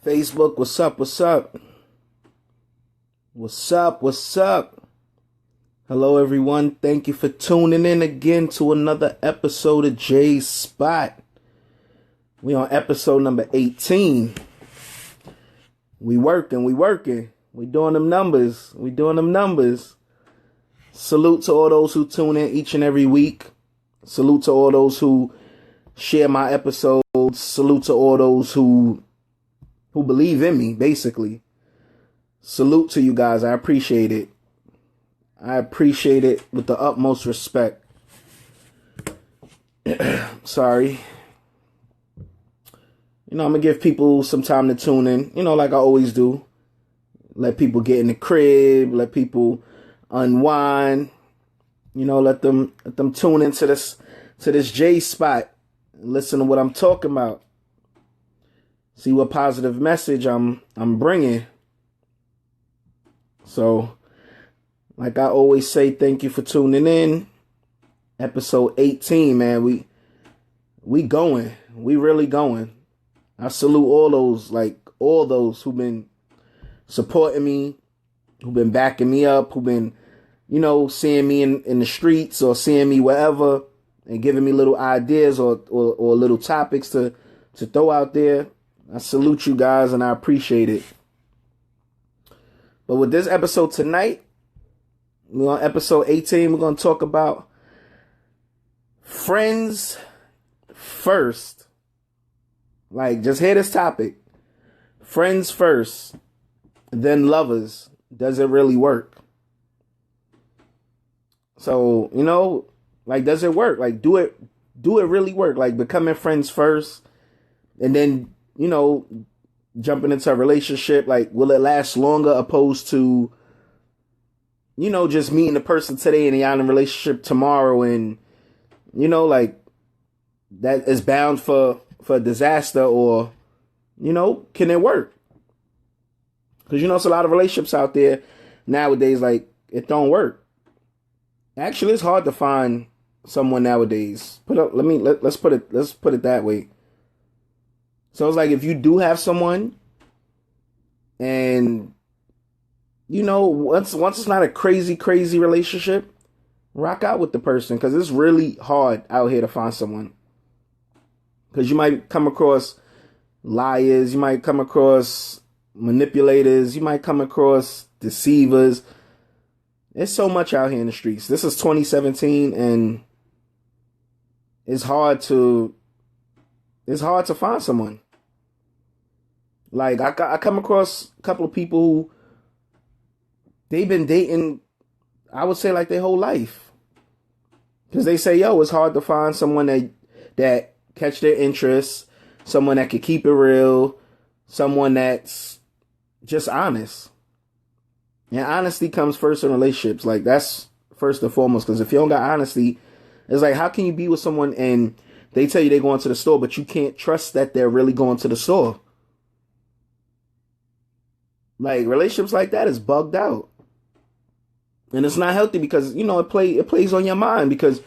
Facebook, what's up? What's up? What's up? What's up? Hello, everyone. Thank you for tuning in again to another episode of Jay's Spot. We on episode number 18. We working. We doing them numbers. Salute to all those who tune in each and every week. Salute to all those who share my episodes. Salute to all those who believe in me, basically. Salute to you guys. I appreciate it. I appreciate it with the utmost respect. Sorry. I'm going to give people some time to tune in, like I always do. Let people get in the crib. Let people unwind. Let them tune into this J Spot. Listen to what I'm talking about. See what positive message I'm bringing. So, like I always say, thank you for tuning in. Episode 18, man. We going. We really going. I salute all those who've been supporting me, who've been backing me up, who've been, seeing me in the streets or seeing me wherever and giving me little ideas or little topics to throw out there. I salute you guys and I appreciate it. But with this episode tonight, we're on episode 18. We're going to talk about friends first. Just hear this topic. Friends first, then lovers. Does it really work? So, does it work? Do it really work? Becoming friends first and then, jumping into a relationship, will it last longer opposed to, just meeting the person today and y'all in a relationship tomorrow and, that is bound for disaster or, can it work? Because, it's a lot of relationships out there nowadays, it don't work. Actually, it's hard to find someone nowadays. Let's put it that way. So it's if you do have someone and, once it's not a crazy relationship, rock out with the person because it's really hard out here to find someone. Because you might come across liars, you might come across manipulators, you might come across deceivers. There's so much out here in the streets. This is 2017 and it's hard to find someone. I come across a couple of people who they've been dating, I would say their whole life. Because they say, it's hard to find someone that catch their interest, someone that could keep it real, someone that's just honest. And honesty comes first in relationships. That's first and foremost. Because if you don't got honesty, it's how can you be with someone and they tell you they're going to the store, but you can't trust that they're really going to the store? Relationships like that is bugged out. And it's not healthy because, it plays on your mind because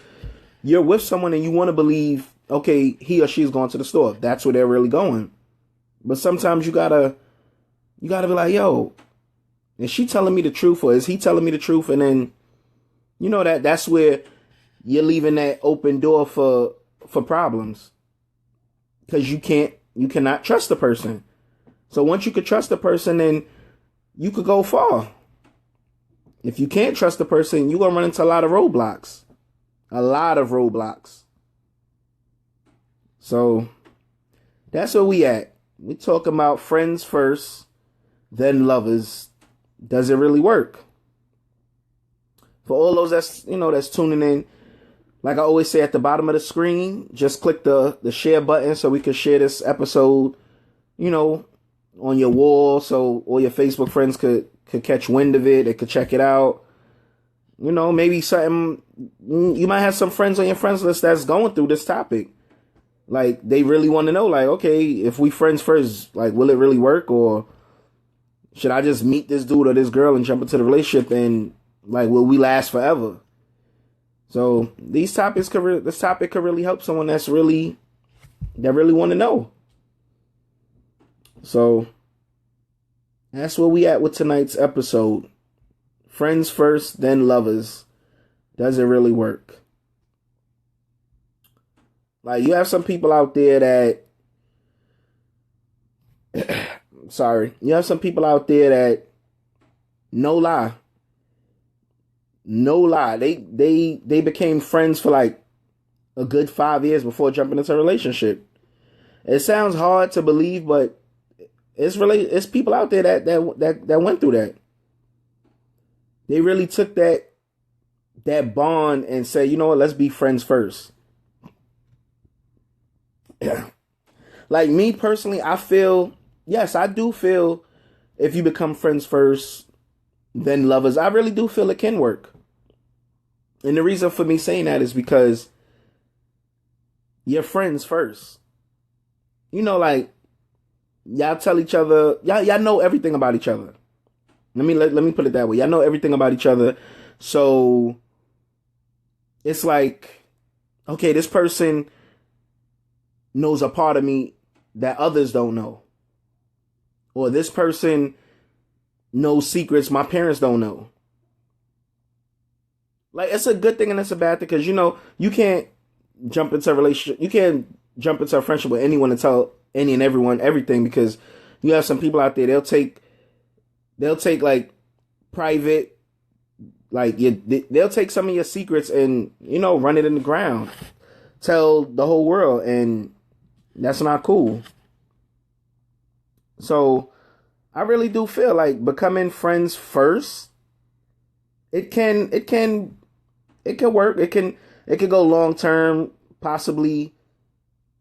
you're with someone and you want to believe, okay, he or she is going to the store. That's where they're really going. But sometimes you gotta be yo, is she telling me the truth or is he telling me the truth? And then, that's where you're leaving that open door for problems because you cannot trust the person. So once you could trust the person, then you could go far. If you can't trust the person, you're going to run into a lot of roadblocks. So that's where we at. We talking about friends first, then lovers. Does it really work? For all those that's tuning in, like I always say at the bottom of the screen, just click the share button so we can share this episode, on your wall so all your Facebook friends could catch wind of it. They could check it out. Maybe something, you might have some friends on your friends list that's going through this topic. They really want to know, okay, if we friends first, will it really work? Or should I just meet this dude or this girl and jump into the relationship and, will we last forever? So this topic could really help someone that really want to know. So That's where we at with tonight's episode. Friends first, then lovers. Does it really work? Like, you have some people out there that you have some people out there that, no lie, they became friends for like a good 5 years before jumping into a relationship. It sounds hard to believe, but it's people out there that went through that. They really took that bond and say, you know what, let's be friends first. Like me personally, I do feel if you become friends first, then lovers, I really do feel it can work. And the reason for me saying that is because you're friends first. You know, like, y'all tell each other, y'all know everything about each other. Let me put it that way. Y'all know everything about each other. So it's like, okay, this person knows a part of me that others don't know. Or this person knows secrets my parents don't know. Like, it's a good thing and it's a bad thing because, you know, you can't jump into a relationship. You can't jump into a friendship with anyone and tell any and everyone everything, because you have some people out there, they'll take like private, like they'll take some of your secrets and, you know, run it in the ground, tell the whole world, and that's not cool. So I really do feel like becoming friends first, it can work. It can go long term, possibly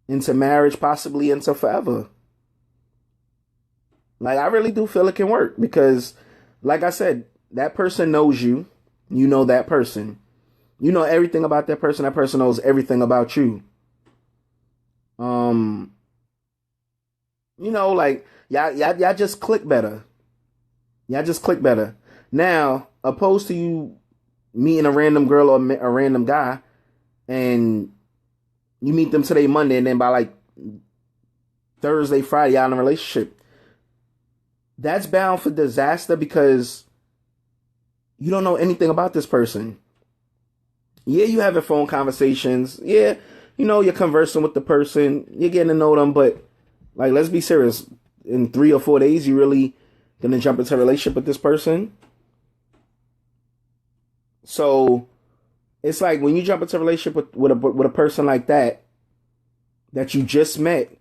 into marriage, possibly into forever. Like, I really do feel it can work because, like I said, that person knows you. You know that person. You know everything about that person. That person knows everything about you. You know, like, y'all just click better. Y'all just click better. Now, opposed to you meeting a random girl or a random guy, and you meet them today, Monday, and then by like Thursday, Friday, y'all in a relationship. That's bound for disaster because you don't know anything about this person. Yeah, you having phone conversations. Yeah, you know, you're conversing with the person. You're getting to know them. But, like, let's be serious. In 3 or 4 days, you really going to jump into a relationship with this person? So it's like when you jump into a relationship with a person like that you just met,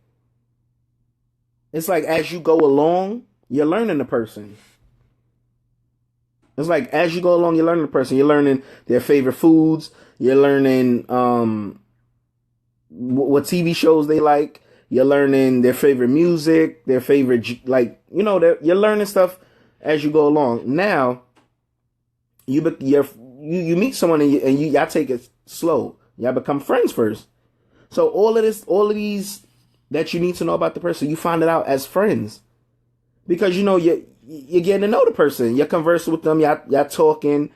it's like as you go along, you're learning the person. It's like as you go along, you're learning the person. You're learning their favorite foods. You're learning what TV shows they like. You're learning their favorite music, their favorite, like, you know, you're learning stuff as you go along. Now, you meet someone and y'all take it slow. Y'all become friends first. So all of these that you need to know about the person, you find it out as friends. Because, you know, you're getting to know the person. You're conversing with them. Y'all talking.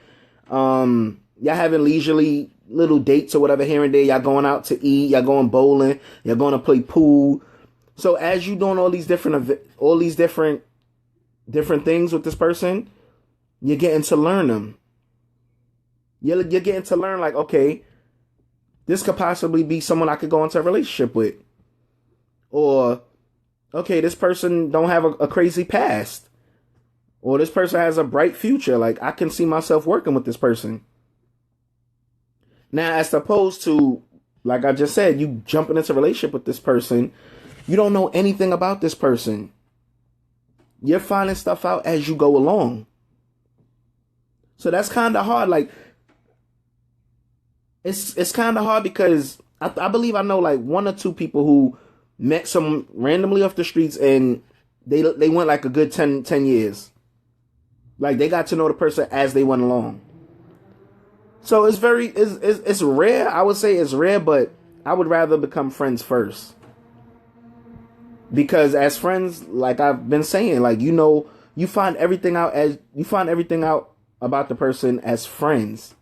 Y'all having leisurely little dates or whatever here and there. Y'all going out to eat. Y'all going bowling. Y'all going to play pool. So as you doing all these different things with this person, you're getting to learn them. You're getting to learn, like, okay, this could possibly be someone I could go into a relationship with. Or, okay, this person don't have a crazy past. Or this person has a bright future. Like, I can see myself working with this person. Now, as opposed to, like I just said, you jumping into a relationship with this person, you don't know anything about this person. You're finding stuff out as you go along. So that's kind of hard. Like, it's kind of hard because I believe I know like 1 or 2 people who met some randomly off the streets and they went like a good 10 years. Like, they got to know the person as they went along. So it's rare. I would say it's rare, but I would rather become friends first. Because as friends, like I've been saying, like, you know, you find everything out about the person as friends.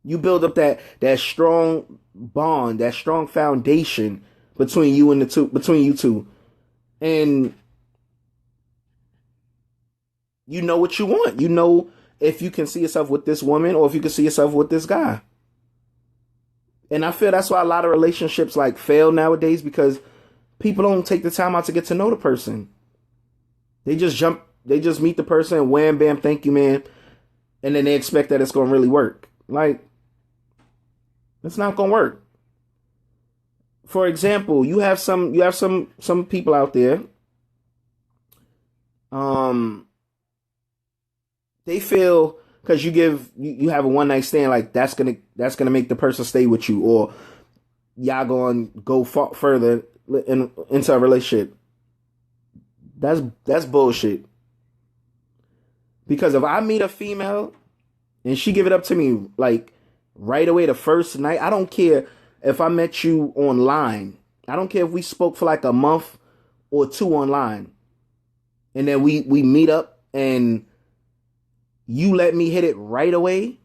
You build up that strong bond, that strong foundation between you two. And You know what you want. You know if you can see yourself with this woman or if you can see yourself with this guy. And I feel that's why a lot of relationships like fail nowadays, because people don't take the time out to get to know the person. They just meet the person and wham, bam, thank you, man. And then they expect that it's going to really work. Like, it's not going to work. For example, you have some people out there. They feel because you have a one night stand, like that's gonna make the person stay with you, or y'all gonna go further into a relationship. That's bullshit. Because if I meet a female and she give it up to me like right away the first night, I don't care if I met you online. I don't care if we spoke for like a month or two online, and then we meet up and you let me hit it right away.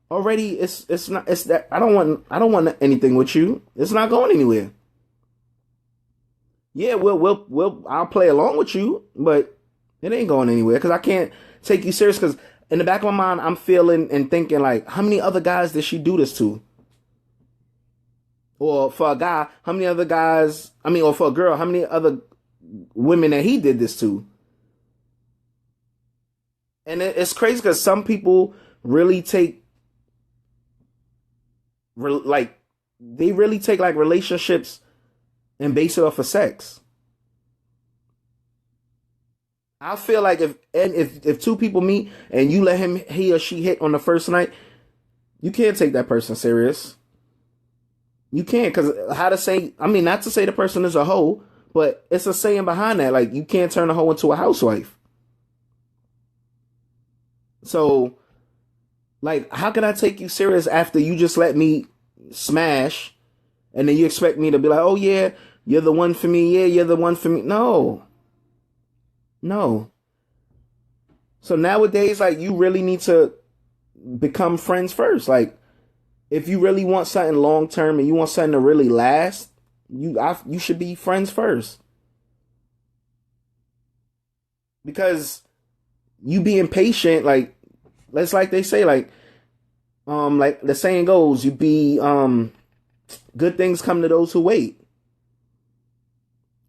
Already, it's that I don't want anything with you. It's not going anywhere. Yeah, I'll play along with you, but it ain't going anywhere because I can't take you serious. Because in the back of my mind, I'm feeling and thinking like, how many other guys did she do this to? Or for a guy, how many other guys? I mean, or for a girl, how many other women that he did this to? And it's crazy because some people really take, they really take like relationships and base it off of sex. I feel like if two people meet and you let he or she hit on the first night, you can't take that person serious. You can't, because not to say the person is a hoe, but it's a saying behind that. Like, you can't turn a hoe into a housewife. So, like, how can I take you serious after you just let me smash and then you expect me to be like, oh yeah, you're the one for me. Yeah, you're the one for me. No. So nowadays, like, you really need to become friends first. Like, if you really want something long term and you want something to really last, you should be friends first. Because you being patient, like, that's like they say, like the saying goes, good things come to those who wait.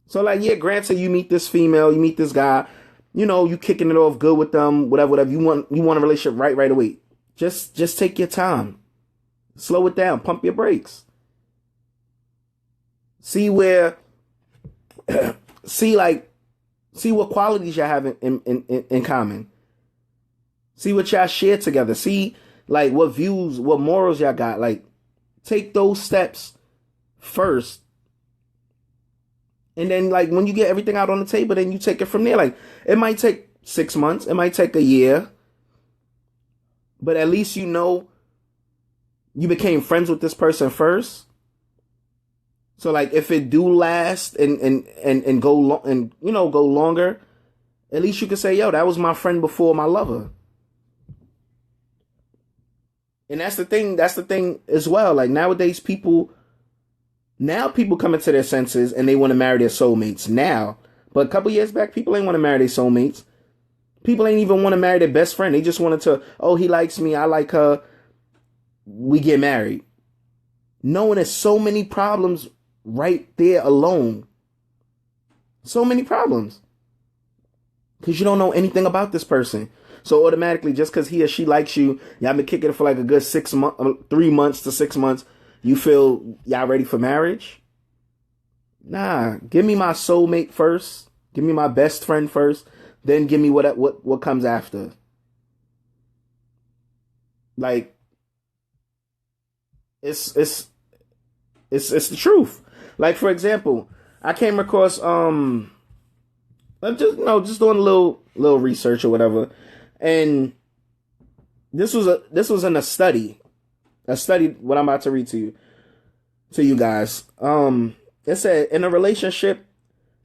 So, like, yeah, granted, you meet this female, you meet this guy, you kicking it off good with them, whatever. You want a relationship right away. Just take your time. Slow it down. Pump your brakes. See what qualities y'all have in common. See what y'all share together. See, like, what views, what morals y'all got. Like, take those steps first. And then, like, when you get everything out on the table, then you take it from there. Like, it might take 6 months. It might take a year. But at least you became friends with this person first. So, like, if it do last and go go longer, at least you can say, yo, that was my friend before my lover. And that's the thing as well. Like, nowadays people come into their senses and they want to marry their soulmates now. But a couple years back, people ain't want to marry their soulmates. People ain't even want to marry their best friend. They just wanted to, oh, he likes me, I like her, we get married. Knowing there's so many problems right there alone. So many problems. Because you don't know anything about this person. So automatically, just because he or she likes you, y'all been kicking it for like a good 3 months to 6 months, you feel y'all ready for marriage? Nah, give me my soulmate first. Give me my best friend first. Then give me what comes after. Like, it's the truth. Like, for example, I came across I'm just doing a little research or whatever, and this was in a study what I'm about to read to you guys. It said, in a relationship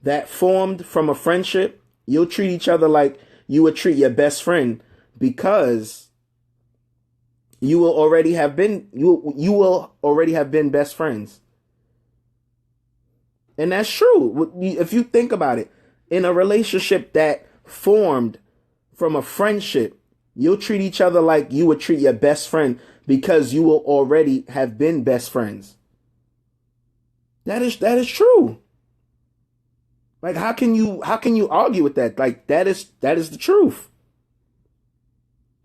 that formed from a friendship, you'll treat each other like you would treat your best friend, because you will already have been best friends. And that's true. If you think about it, in a relationship that formed from a friendship. You'll treat each other like you would treat your best friend because you will already have been best friends. That is true. Like how can you argue with that? Like that is the truth.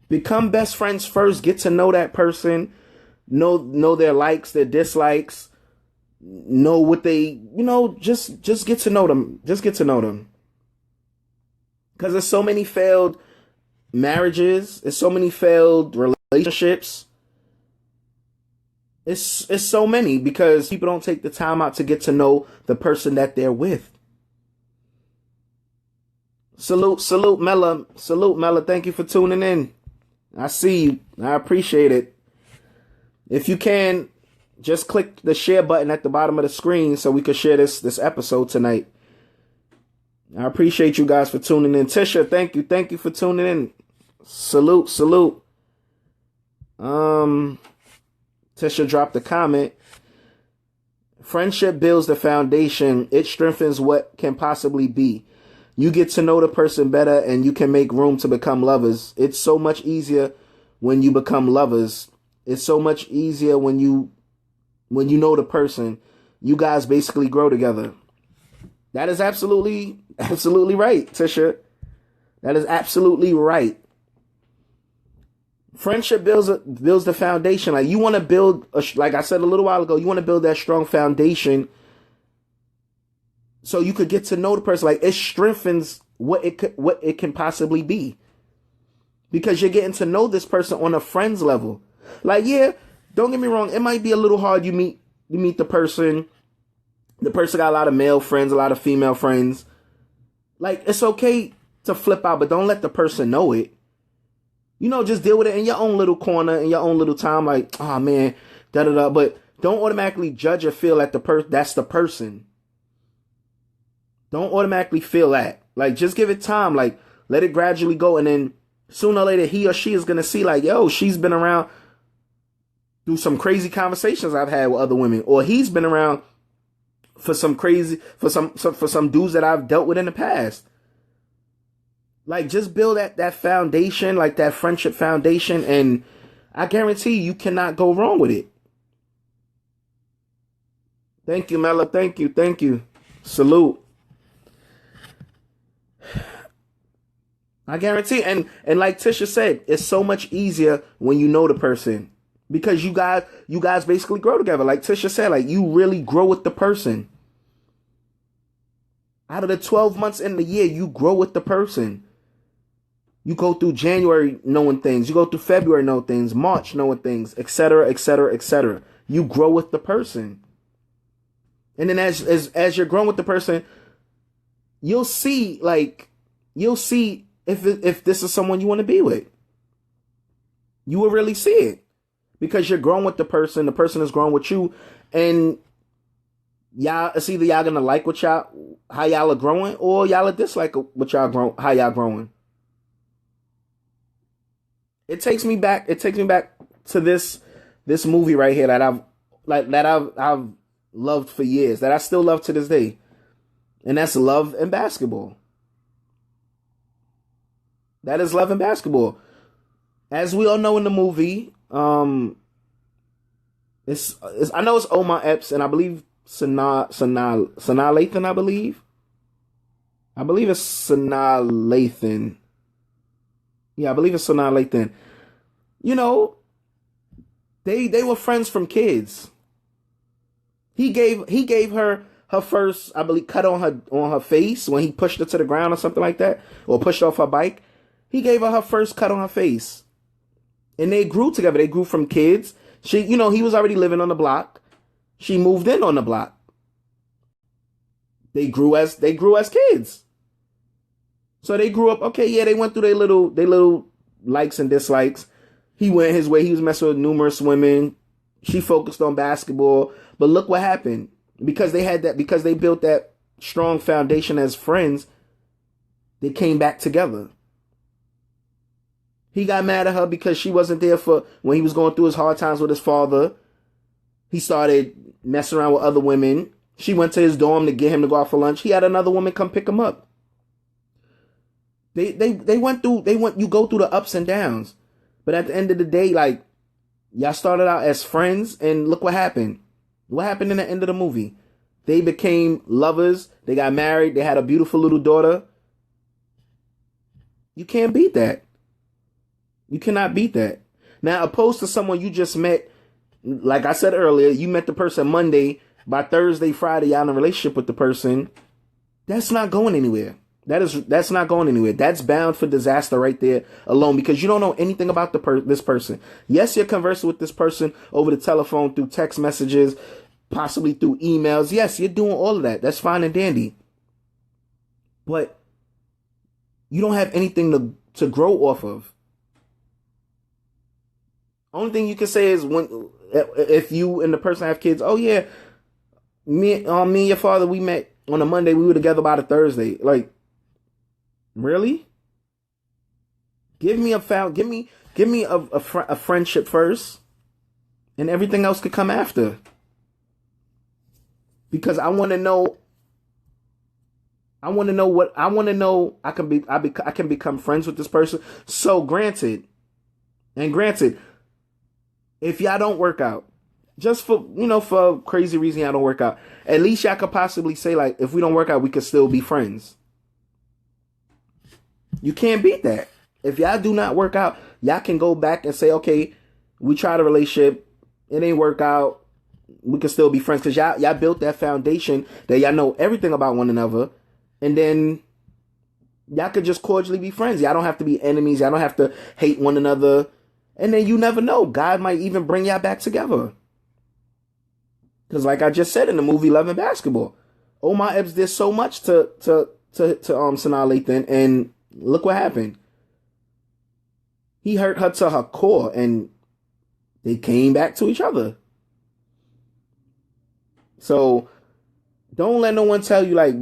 Become best friends first, get to know that person, know their likes, their dislikes, know what they, just get to know them. Just get to know them. Cuz there's so many failed marriages, there's so many failed relationships. It's so many because people don't take the time out to get to know the person that they're with. Salute Mella. Thank you for tuning in. I see you. I appreciate it. If you can, just click the share button at the bottom of the screen so we can share this episode tonight. I appreciate you guys for tuning in. Tisha, thank you for tuning in. Salute. Tisha dropped a comment. Friendship builds the foundation. It strengthens what can possibly be. You get to know the person better and you can make room to become lovers. It's so much easier when you become lovers. It's so much easier when you know the person. You guys basically grow together. That is absolutely right, Tisha. That is absolutely right. Friendship builds the foundation. Like you want to build, like I said a little while ago, you want to build that strong foundation so you could get to know the person. Like it strengthens what it can possibly be, because you're getting to know this person on a friend's level. Like, yeah, don't get me wrong, it might be a little hard. You meet the person. The person got a lot of male friends, a lot of female friends. Like it's okay to flip out, but don't let the person know it. Just deal with it in your own little corner, in your own little time. Like, oh man, da-da-da. But don't automatically judge or feel that that's the person. Don't automatically feel that. Like, just give it time. Like, let it gradually go. And then sooner or later, he or she is going to see like, yo, she's been around through some crazy conversations I've had with other women. Or he's been around for some dudes that I've dealt with in the past. Like, just build that foundation, like that friendship foundation, and I guarantee you cannot go wrong with it. Thank you, Mella. Thank you. Salute. I guarantee. And like Tisha said, it's so much easier when you know the person, because you guys basically grow together. Like Tisha said, like you really grow with the person. Out of the 12 months in the year, you grow with the person. You go through January knowing things. You go through February knowing things. March knowing things, etc., etc., etc. You grow with the person. And then as you're growing with the person, you'll see if this is someone you want to be with. You will really see it, because you're growing with the person is growing with you, and it's either y'all gonna like how y'all are growing, or y'all are dislike how y'all growing. It takes me back to this movie right here that I've loved for years, that I still love to this day. And that's Love and Basketball. That is Love and Basketball. As we all know in the movie, I know it's Omar Epps, and I believe Sanaa Lathan, I believe. I believe it's Sanaa Lathan. Yeah, I believe it's Sanaa Lathan. They were friends from kids. He gave her first, I believe, cut on her face when he pushed her to the ground or something like that, or pushed off her bike. He gave her first cut on her face, and they grew together. They grew from kids. He was already living on the block. She moved in on the block. They grew as kids. So they grew up. Okay, yeah, they went through their little likes and dislikes. He went his way. He was messing with numerous women. She focused on basketball. But look what happened. Because they built that strong foundation as friends, they came back together. He got mad at her because she wasn't there for when he was going through his hard times with his father. He started messing around with other women. She went to his dorm to get him to go out for lunch. He had another woman come pick him up. You go through the ups and downs. But at the end of the day, like, y'all started out as friends, and look what happened. What happened in the end of the movie? They became lovers. They got married. They had a beautiful little daughter. You can't beat that. You cannot beat that. Now, opposed to someone you just met, like I said earlier, you met the person Monday. By Thursday, Friday, y'all in a relationship with the person. That's not going anywhere. That's not going anywhere. That's bound for disaster right there alone, because you don't know anything about this person. Yes, you're conversing with this person over the telephone, through text messages, possibly through emails. Yes, you're doing all of that. That's fine and dandy. But you don't have anything to grow off of. Only thing you can say is, if you and the person have kids, oh yeah, me and your father, we met on a Monday, we were together by the Thursday. Like, really? Give me a friendship first, and everything else could come after. Because I want to know. I can become friends with this person. So granted, if y'all don't work out, just for a crazy reason y'all don't work out, at least y'all could possibly say, like, if we don't work out, we could still be friends. You can't beat that. If y'all do not work out, y'all can go back and say, okay, we tried a relationship, it ain't work out, we can still be friends, because y'all built that foundation that y'all know everything about one another, and then y'all could just cordially be friends. Y'all don't have to be enemies. Y'all don't have to hate one another. And then you never know. God might even bring y'all back together. Because like I just said in the movie Love and Basketball, Omar Epps did so much to Sanaa Lathan, and look what happened. He hurt her to her core, and they came back to each other. So don't let no one tell you, like,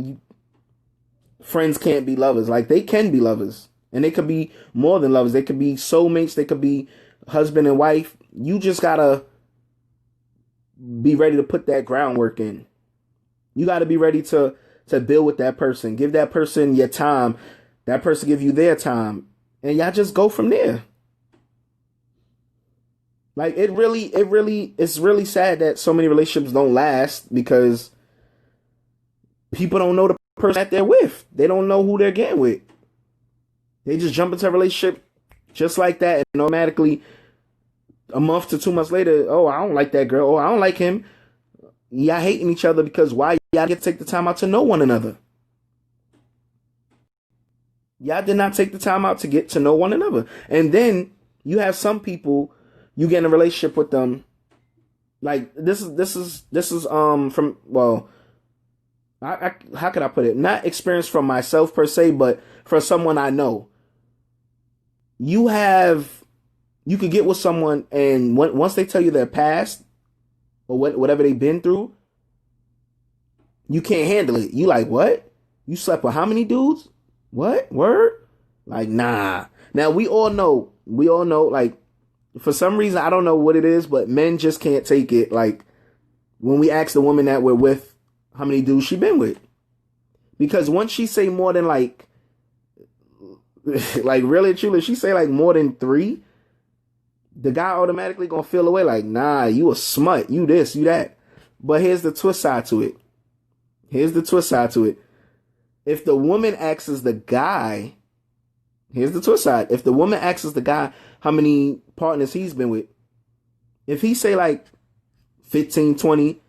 friends can't be lovers. Like, they can be lovers, and they could be more than lovers. They could be soulmates. They could be husband and wife. You just gotta be ready to put that groundwork in. You gotta be ready to build with that person. Give that person your time. That person give you their time, and y'all just go from there. Like, it's really sad that so many relationships don't last, because people don't know the person that they're with. They don't know who they're getting with. They just jump into a relationship just like that, and automatically a month to 2 months later, oh, I don't like that girl. Oh, I don't like him. Y'all hating each other because why y'all get to take the time out to know one another? Y'all did not take the time out to get to know one another. And then you have some people, you get in a relationship with them. Like, this is from, well, how could I put it? Not experience from myself per se, but for someone I know. You could get with someone, and once they tell you their past or whatever they've been through, you can't handle it. You like, what? You slept with how many dudes? What? Word? Like, nah. Now, we all know, like, for some reason, I don't know what it is, but men just can't take it. Like, when we ask the woman that we're with how many dudes she been with. Because once she say more than, like really truly, she say like more than 3, the guy automatically gonna feel away, like, nah, you a smut, you this, you that. But here's the twist side to it. If the woman asks the guy, here's the twist side. If the woman asks the guy how many partners he's been with, if he say like 15, 20,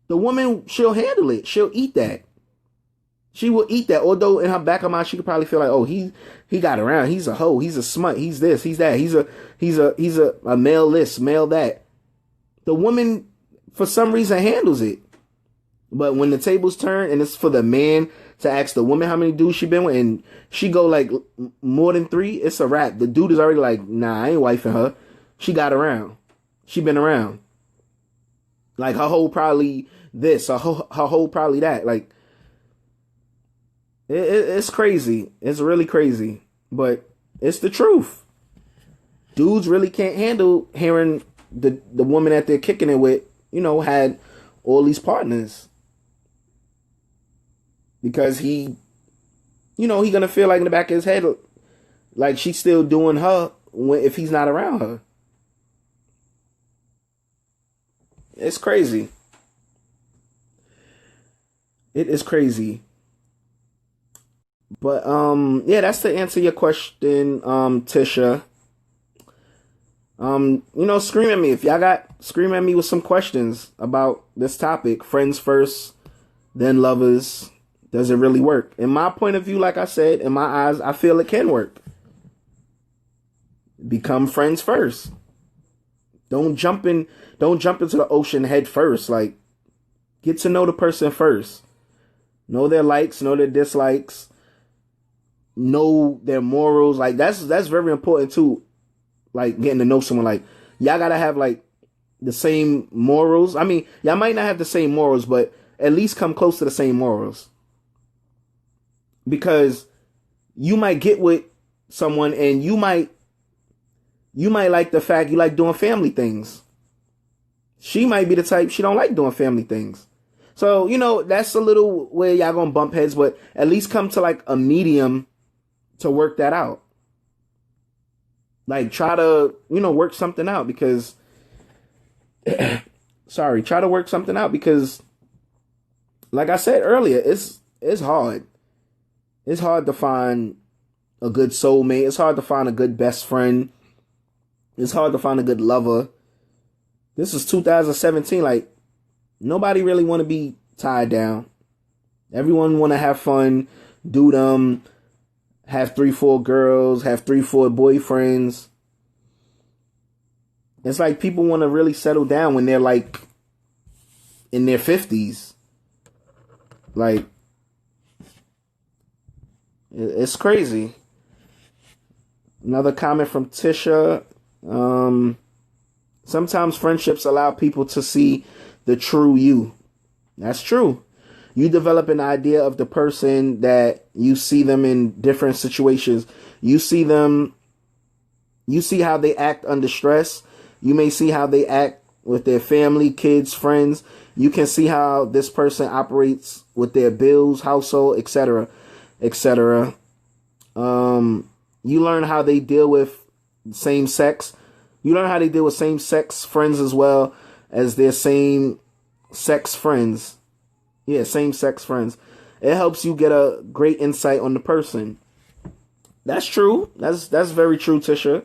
the woman, she'll handle it. She'll eat that. She will eat that. Although in her back of mind, she could probably feel like, oh, he got around. He's a hoe. He's a smut. He's this. He's that. He's a male this, male that. The woman, for some reason, handles it. But when the tables turn and it's for the man to ask the woman how many dudes she been with, and she go like more than 3, it's a wrap. The dude is already like, nah, I ain't wifing her. She got around. She been around. Like, her whole probably this, her whole probably that. Like, it's crazy. It's really crazy. But it's the truth. Dudes really can't handle hearing the woman that they're kicking it with, had all these partners. Because he he gonna feel like in the back of his head, like she's still doing her if he's not around her. It's crazy. It is crazy. But yeah, that's to answer your question, Tisha. Scream at me if y'all got scream at me with some questions about this topic. Friends first, then lovers. Does it really work? In my point of view, like I said, in my eyes, I feel it can work. Become friends first. Don't jump into the ocean head first. Like, get to know the person first. Know their likes, know their dislikes, know their morals. Like that's very important too. Like getting to know someone. Like y'all gotta have like the same morals. I mean, y'all might not have the same morals, but at least come close to the same morals. Because you might get with someone and you might like the fact you like doing family things. She might be the type she don't like doing family things. So, that's a little where y'all gonna bump heads, but at least come to like a medium to work that out. Like try to, work something out because try to work something out because like I said earlier, it's hard. It's hard to find a good soulmate. It's hard to find a good best friend. It's hard to find a good lover. This is 2017. Like, nobody really want to be tied down. Everyone want to have fun, do them, have 3-4 girls, have 3-4 boyfriends. It's like people want to really settle down when they're like in their 50s. Like, it's crazy. Another comment from Tisha. Sometimes friendships allow people to see the true you. That's true. You develop an idea of the person that you see them in different situations. You see how they act under stress. You may see how they act with their family, kids, friends. You can see how this person operates with their bills, household, etc., etc. You learn how they deal with same sex. You learn how they deal with same sex friends as well as their same sex friends. Yeah, same sex friends. It helps you get a great insight on the person. That's true. That's very true, Tisha.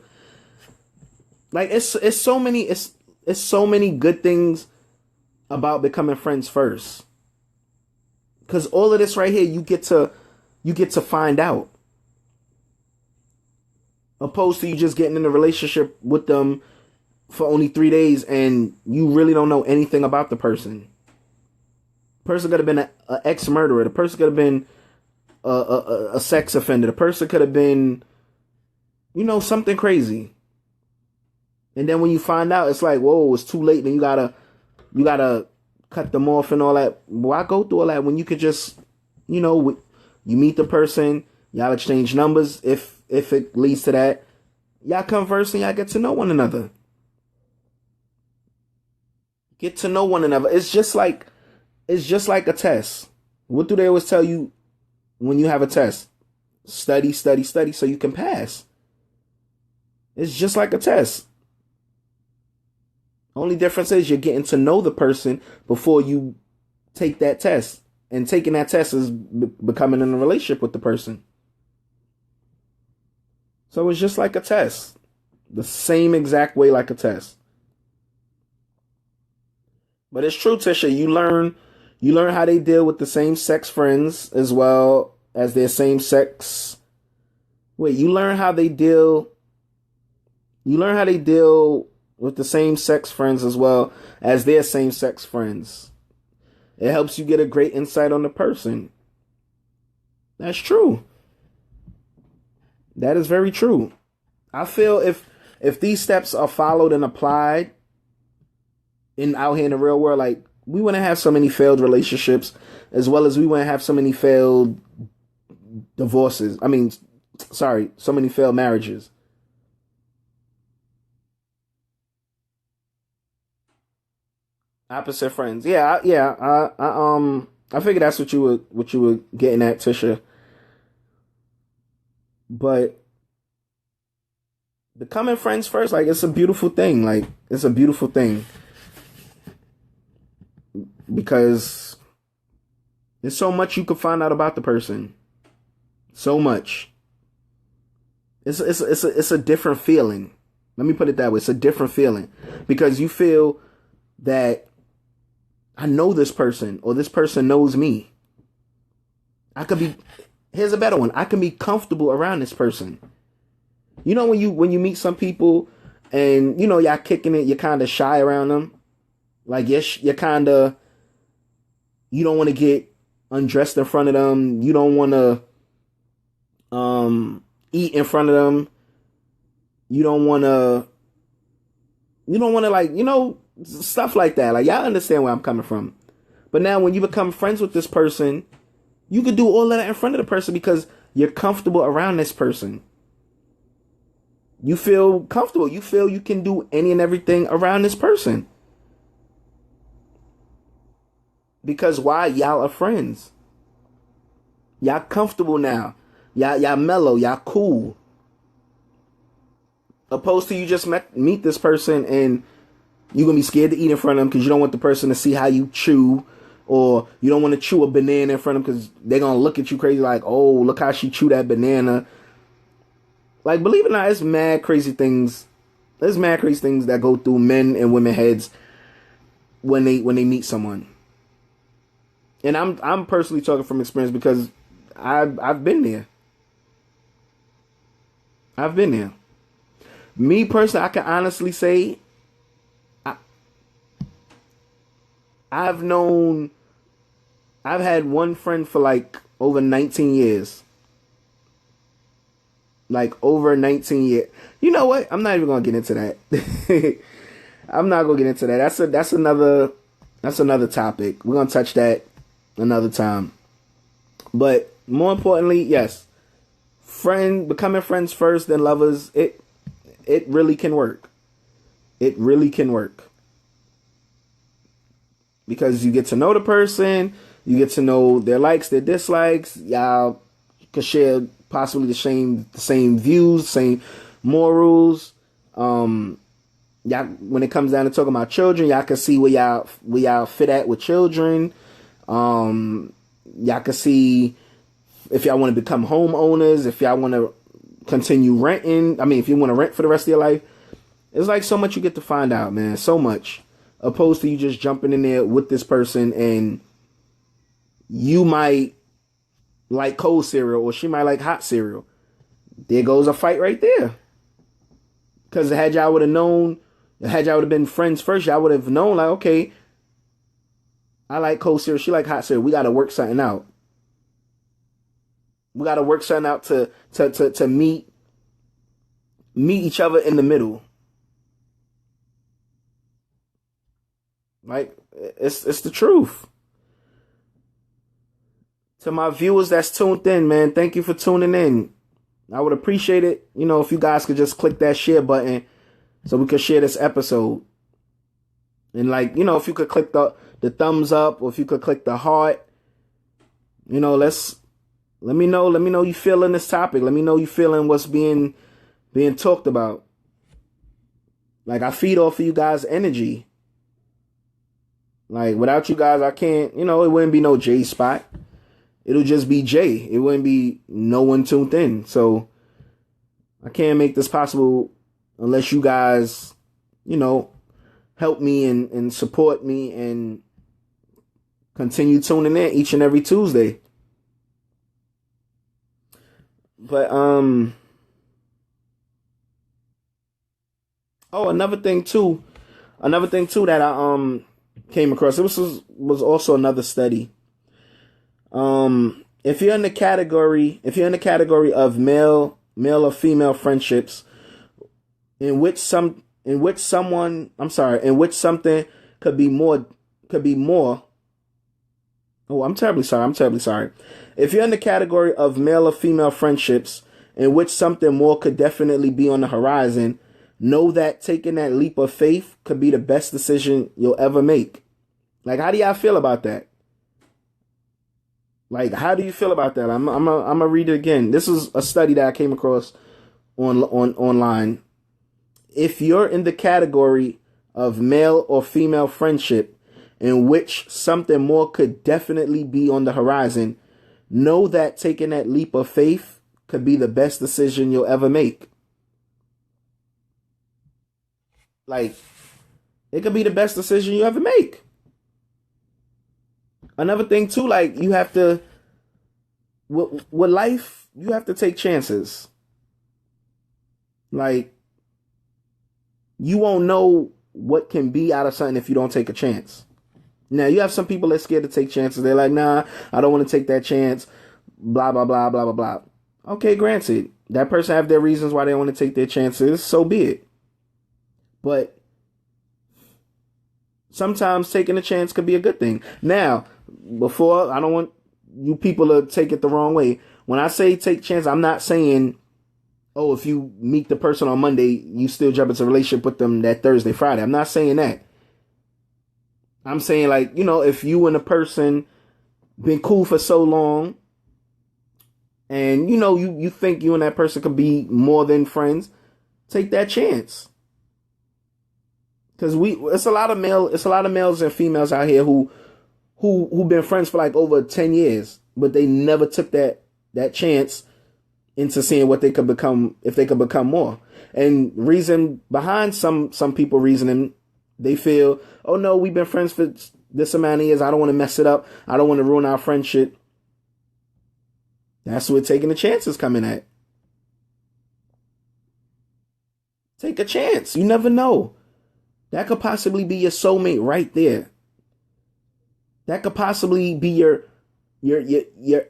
Like it's so many good things about becoming friends first. Cause all of this right here you get to find out. Opposed to you just getting in a relationship with them for only 3 days and you really don't know anything about the person. The person could have been an ex-murderer. The person could have been a sex offender. The person could have been, something crazy. And then when you find out, it's like, whoa, it's too late. Then you gotta cut them off and all that. Why go through all that when you could just, you meet the person, y'all exchange numbers if it leads to that. Y'all converse and y'all get to know one another. Get to know one another. It's just like a test. What do they always tell you when you have a test? Study, study, study so you can pass. It's just like a test. Only difference is you're getting to know the person before you take that test. And taking that test is becoming in a relationship with the person. So it's just like a test. The same exact way like a test. But it's true, Tisha. You learn how they deal with the same sex friends as well as their same sex. Wait, you learn how they deal with the same sex friends as well as their same sex friends. It helps you get a great insight on the person. That's true. That is very true. I feel if these steps are followed and applied out here in the real world, like we wouldn't have so many failed relationships as well as we wouldn't have so many failed divorces. So many failed marriages. Opposite friends. I figured that's what you were getting at, Tisha. But becoming friends first, like, it's a beautiful thing. Like, it's a beautiful thing because there's so much you could find out about the person. So much. It's a different feeling. Let me put it that way. It's a different feeling because you feel that I know this person or this person knows me. I could be, here's a better one. I can be comfortable around this person. You know, when you meet some people and, you know, y'all kicking it, you're kind of shy around them. Like, you're kind of, you don't want to get undressed in front of them. You don't want to eat in front of them. You don't want to, like, you know, stuff like that. Like, y'all understand where I'm coming from. But now when you become friends with this person, you can do all of that in front of the person because you're comfortable around this person. You feel comfortable. You feel you can do any and everything around this person. Because why? Y'all are friends. Y'all comfortable now. Y'all mellow. Y'all cool. Opposed to you just meet this person and you're going to be scared to eat in front of them because you don't want the person to see how you chew. Or you don't want to chew a banana in front of them because they're going to look at you crazy like, oh, look how she chewed that banana. Like, believe it or not, it's mad crazy things. There's mad crazy things that go through men and women heads when they meet someone. And I'm personally talking from experience because I've been there. I've been there. Me personally, I can honestly say I've had one friend for like over 19 years. Like over 19 years. You know what? I'm not even gonna get into that. I'm not gonna get into that. That's another topic. We're gonna touch that another time. But more importantly, yes, becoming friends first, then lovers. It really can work. It really can work because you get to know the person, you get to know their likes, their dislikes. Y'all can share possibly the same views, same morals. Y'all, when it comes down to talking about children, y'all can see where y'all fit at with children. Y'all can see if y'all want to become homeowners, if y'all want to continue renting. I mean, if you want to rent for the rest of your life. It's like so much you get to find out, man. So much. Opposed to you just jumping in there with this person and you might like cold cereal or she might like hot cereal. There goes a fight right there. Because had y'all would have been friends first, y'all would have known, like, okay, I like cold cereal, she like hot cereal. We got to work something out. We got to work something out to meet each other in the middle. Like, it's the truth. To my viewers that's tuned in, man, thank you for tuning in. I would appreciate it, you know, if you guys could just click that share button so we could share this episode. And, like, you know, if you could click the thumbs up or if you could click the heart, you know, let me know you feeling this topic. Let me know you feeling what's being talked about. Like, I feed off of you guys' energy. Like, without you guys, I can't, you know, it wouldn't be no J spot. It'll just be J. It wouldn't be no one tuned in. So I can't make this possible unless you guys, you know, help me and support me and continue tuning in each and every Tuesday. But, another thing too that I, came across. It was also another study. If you're in the category of male or female friendships, in which something could be more. Oh, I'm terribly sorry. If you're in the category of male or female friendships, in which something more could definitely be on the horizon, know that taking that leap of faith could be the best decision you'll ever make. Like, how do y'all feel about that? Like, how do you feel about that? I'm gonna read it again. This is a study that I came across on online. If you're in the category of male or female friendship in which something more could definitely be on the horizon, know that taking that leap of faith could be the best decision you'll ever make. Like, it could be the best decision you ever make. Another thing too, like you have to with life, you have to take chances. Like you won't know what can be out of something if you don't take a chance. Now you have some people that's scared to take chances. They're like, nah, I don't want to take that chance. Blah blah blah blah blah blah. Okay, granted, that person have their reasons why they want to take their chances. So be it. But sometimes taking a chance could be a good thing. Now, before I don't want you people to take it the wrong way. When I say take chance, I'm not saying, oh, if you meet the person on Monday, you still jump into a relationship with them that Thursday, Friday. I'm not saying that. I'm saying like, if you and a person been cool for so long and you think you and that person could be more than friends, take that chance. Cause it's a lot of males and females out here who've been friends for like over 10 years, but they never took that chance into seeing what they could become if they could become more. And reason behind some people reasoning, they feel, oh no, we've been friends for this amount of years. I don't want to mess it up. I don't want to ruin our friendship. That's where taking the chances come in at. Take a chance. You never know. That could possibly be your soulmate right there. That could possibly be your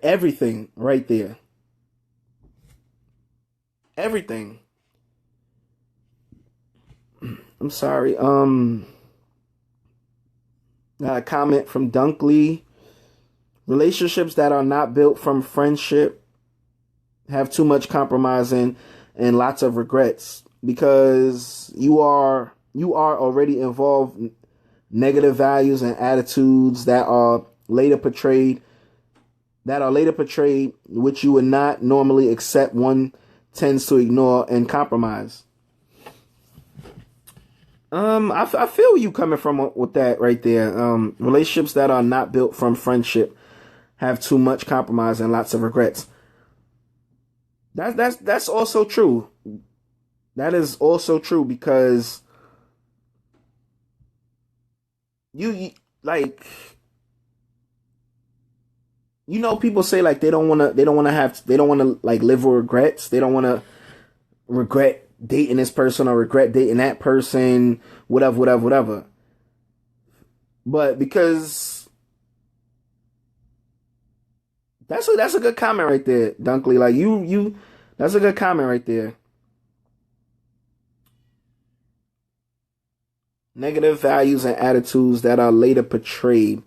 everything right there. Everything. I'm sorry. Got a comment from Dunkley. Relationships that are not built from friendship have too much compromising and lots of regrets because you are already involved in negative values and attitudes that are later portrayed, which you would not normally accept. One tends to ignore and compromise. I feel you coming from with that right there. Relationships that are not built from friendship have too much compromise and lots of regrets. That's also true. That is also true because you like, people say like they don't want to like live with regrets. They don't want to regret dating this person or regret dating that person, whatever. But because that's a good comment right there, Dunkley. Like you that's a good comment right there. Negative values and attitudes that are later portrayed.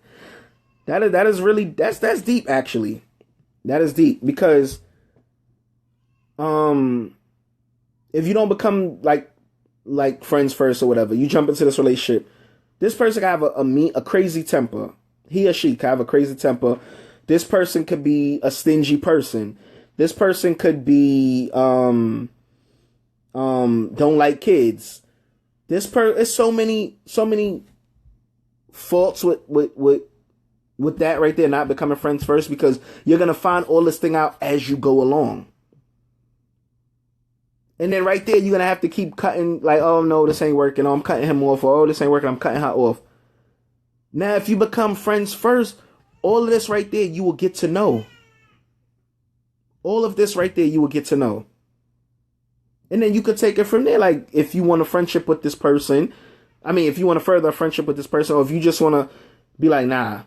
That is really that's deep actually. That is deep because if you don't become like friends first or whatever, you jump into this relationship. This person can have a crazy temper. He or she can have a crazy temper. This person could be a stingy person. This person could be don't like kids. It's so many faults with that right there, not becoming friends first, because you're gonna find all this thing out as you go along. And then right there, you're gonna have to keep cutting, like, oh no, this ain't working. Oh, I'm cutting him off. Or, oh, this ain't working. I'm cutting her off. Now, if you become friends first, all of this right there, you will get to know. All of this right there, you will get to know. And then you could take it from there. Like, if you want a friendship with this person, if you want to further a friendship with this person, or if you just want to be like, nah,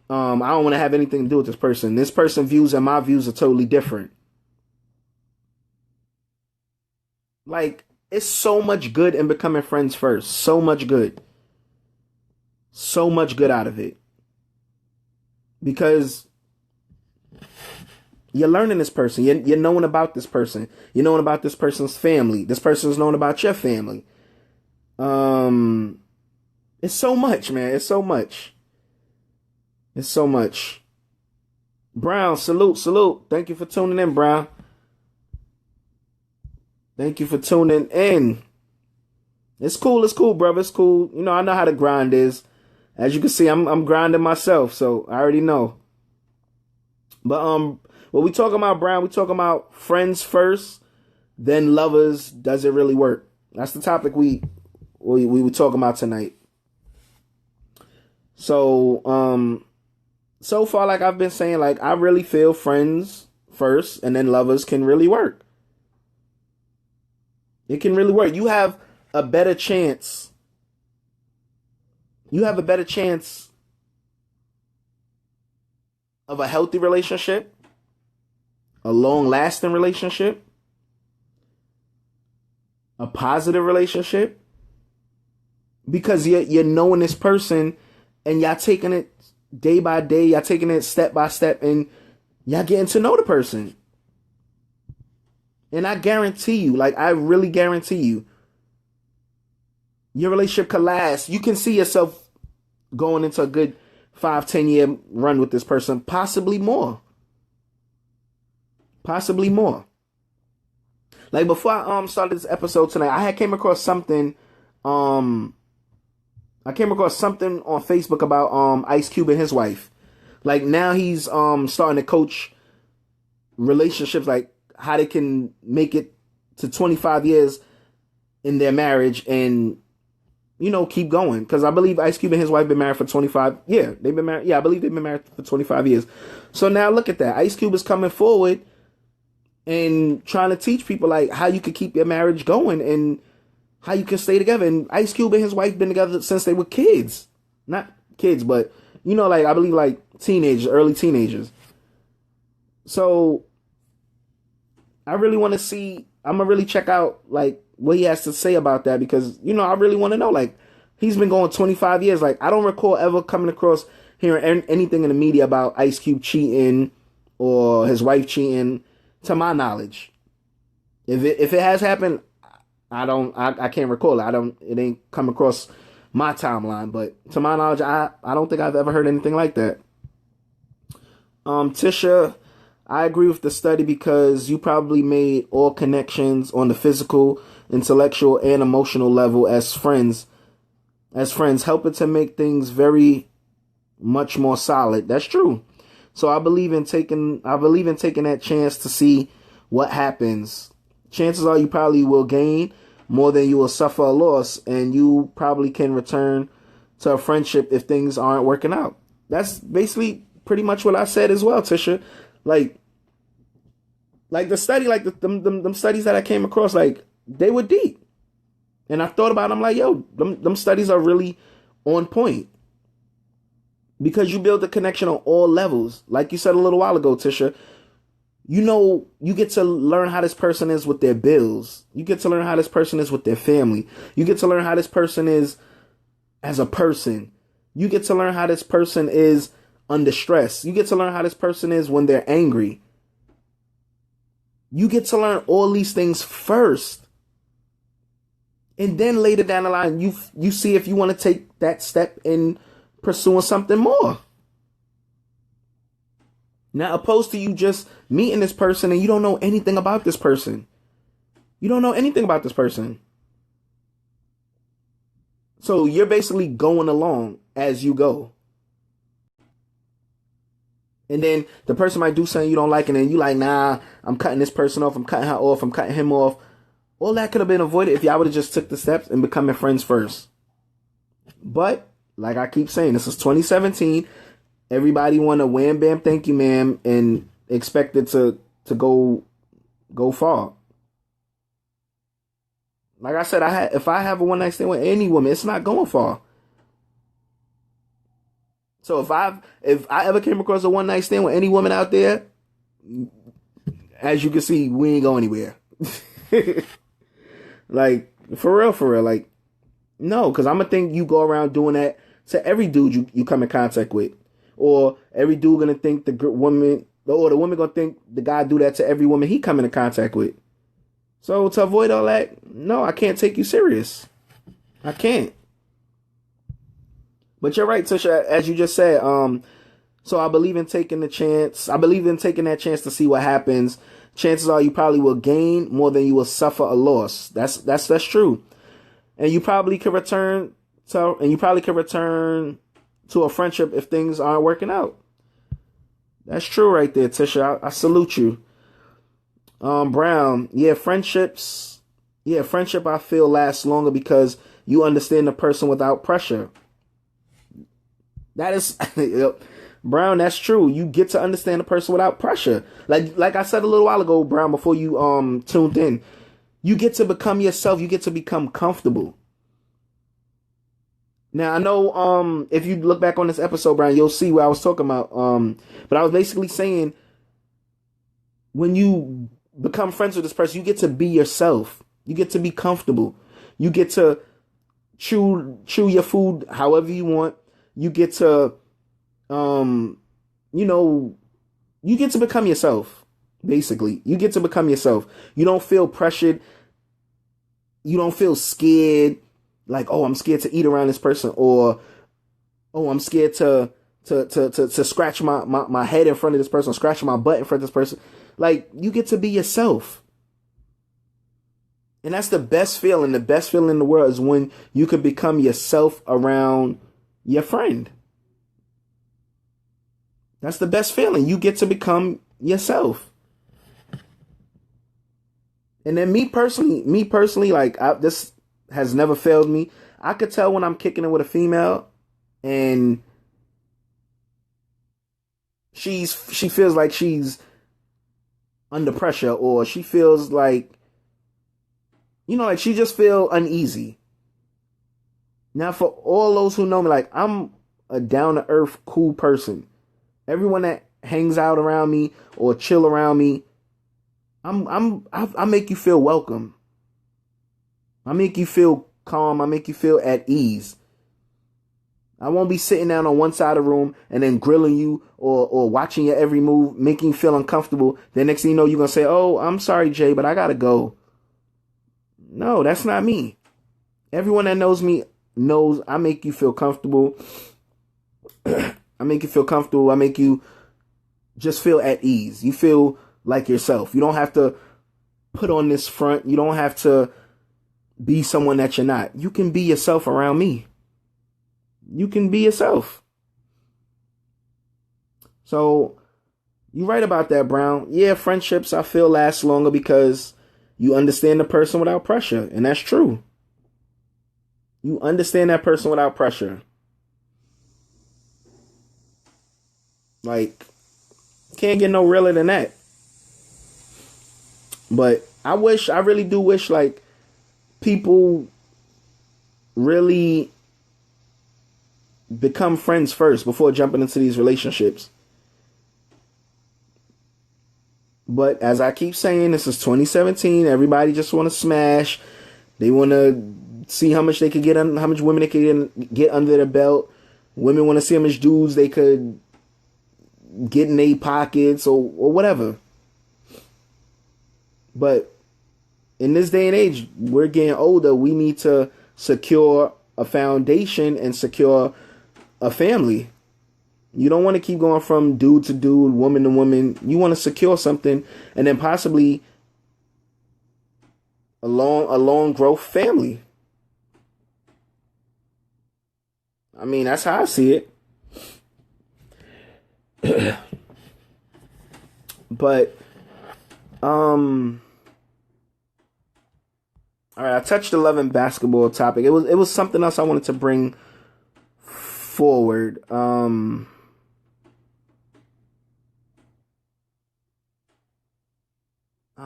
I don't want to have anything to do with this person. This person's views and my views are totally different. Like, it's so much good in becoming friends first. So much good. So much good out of it. Because you're learning this person. You're knowing about this person. You're knowing about this person's family. This person's knowing about your family. It's so much, man. It's so much. It's so much. Brown, salute, salute. Thank you for tuning in, Brown. Thank you for tuning in. It's cool, brother. It's cool. You know, I know how the grind is. As you can see, I'm grinding myself, so I already know. But what we talking about, Brown? We talking about friends first, then lovers. Does it really work? That's the topic we were talking about tonight. So so far, like I've been saying, like I really feel friends first and then lovers can really work. It can really work. You have a better chance. You have a better chance of a healthy relationship, a long-lasting relationship, a positive relationship, because you're knowing this person and y'all taking it day by day, y'all taking it step by step, and y'all getting to know the person. And I guarantee you, like I really guarantee you, your relationship could last. You can see yourself going into a good 5-10 year run with this person, possibly more. Possibly more. Like before I started this episode tonight, I came across something on Facebook about Ice Cube and his wife. Like now he's starting to coach relationships, like how they can make it to 25 years in their marriage and, you know, keep going. Because I believe Ice Cube and his wife been married for 25. Yeah, they've been married. Yeah, I believe they've been married for 25 years. So now look at that. Ice Cube is coming forward and trying to teach people like how you can keep your marriage going and how you can stay together. And Ice Cube and his wife been together since they were kids. Not kids, but, you know, like I believe like teenagers, early teenagers. So I really want to see, I'm going to really check out like what he has to say about that because, you know, I really want to know, like, he's been going 25 years. Like, I don't recall ever coming across hearing anything in the media about Ice Cube cheating or his wife cheating, to my knowledge. If it has happened, I can't recall it. It ain't come across my timeline, but to my knowledge, I don't think I've ever heard anything like that. Tisha, I agree with the study because you probably made all connections on the physical, intellectual, and emotional level as friends, helping to make things very much more solid. That's true. So I believe in taking that chance to see what happens. Chances are you probably will gain more than you will suffer a loss, and you probably can return to a friendship if things aren't working out. That's basically pretty much what I said as well, Tisha. Like the study, like them studies that I came across, like they were deep. And I thought about them like, yo, them studies are really on point. Because you build a connection on all levels. Like you said a little while ago, Tisha, you know, you get to learn how this person is with their bills. You get to learn how this person is with their family. You get to learn how this person is as a person. You get to learn how this person is under stress. You get to learn how this person is when they're angry. You get to learn all these things first. And then later down the line, you see if you want to take that step in pursuing something more. Now, opposed to you just meeting this person and you don't know anything about this person. You don't know anything about this person. So you're basically going along as you go. And then the person might do something you don't like, and then you like, nah, I'm cutting this person off, I'm cutting her off, I'm cutting him off. All that could have been avoided if y'all would have just took the steps and becoming friends first. But, like I keep saying, this is 2017. Everybody want a wham bam thank you ma'am and expect it to go far. Like I said, if I have a one night stand with any woman, it's not going far. So if I ever came across a one night stand with any woman out there, as you can see, we ain't going anywhere. Like for real, like no, because I'm gonna think you go around doing that to every dude you come in contact with, or every dude gonna think the woman, or the woman gonna think the guy do that to every woman he come into contact with. So to avoid all that, no, I can't take you serious. I can't. But you're right, Tisha, as you just said, So I believe in taking the chance. I believe in taking that chance to see what happens. Chances are you probably will gain more than you will suffer a loss. That's true. And you probably could return to a friendship if things aren't working out. That's true right there, Tisha. I salute you. Brown, friendship I feel lasts longer because you understand the person without pressure. That is Brown, that's true. You get to understand the person without pressure. Like I said a little while ago, Brown, before you tuned in. You get to become yourself. You get to become comfortable. Now I know if you look back on this episode, Brown, you'll see what I was talking about. But I was basically saying when you become friends with this person, you get to be yourself. You get to be comfortable. You get to chew your food however you want. You get to you get to become yourself. Basically, you get to become yourself. You don't feel pressured. You don't feel scared. Like, oh, I'm scared to eat around this person, or oh, I'm scared to scratch my head in front of this person, scratch my butt in front of this person. Like, you get to be yourself. And that's the best feeling. The best feeling in the world is when you could become yourself around your friend. That's the best feeling. You get to become yourself. And then me personally, like, this has never failed me. I could tell when I'm kicking it with a female and she feels like she's under pressure, or she feels like, like she just feel uneasy. Now, for all those who know me, like, I'm a down-to-earth, cool person. Everyone that hangs out around me or chill around me, I make you feel welcome. I make you feel calm. I make you feel at ease. I won't be sitting down on one side of the room and then grilling you or watching your every move, making you feel uncomfortable. Then next thing you know, you're going to say, oh, I'm sorry, Jay, but I got to go. No, that's not me. Everyone that knows me knows I make you feel comfortable. I make you feel comfortable. I make you just feel at ease. You feel like yourself. You don't have to put on this front. You don't have to be someone that you're not. You can be yourself around me. You can be yourself. So, you're right about that, Brown. Yeah, friendships I feel last longer because you understand the person without pressure. And that's true. You understand that person without pressure. Like, can't get no realer than that. But I really do wish, like, people really become friends first before jumping into these relationships. But as I keep saying, this is 2017. Everybody just want to smash. They want to see how much they could get, how much women they could get under their belt. Women want to see how much dudes they could get in their pockets or whatever. But in this day and age, we're getting older. We need to secure a foundation and secure a family. You don't want to keep going from dude to dude, woman to woman. You want to secure something and then possibly a long growth family. I mean, that's how I see it. But all right, I touched the love and basketball topic. It was something else I wanted to bring forward. Oh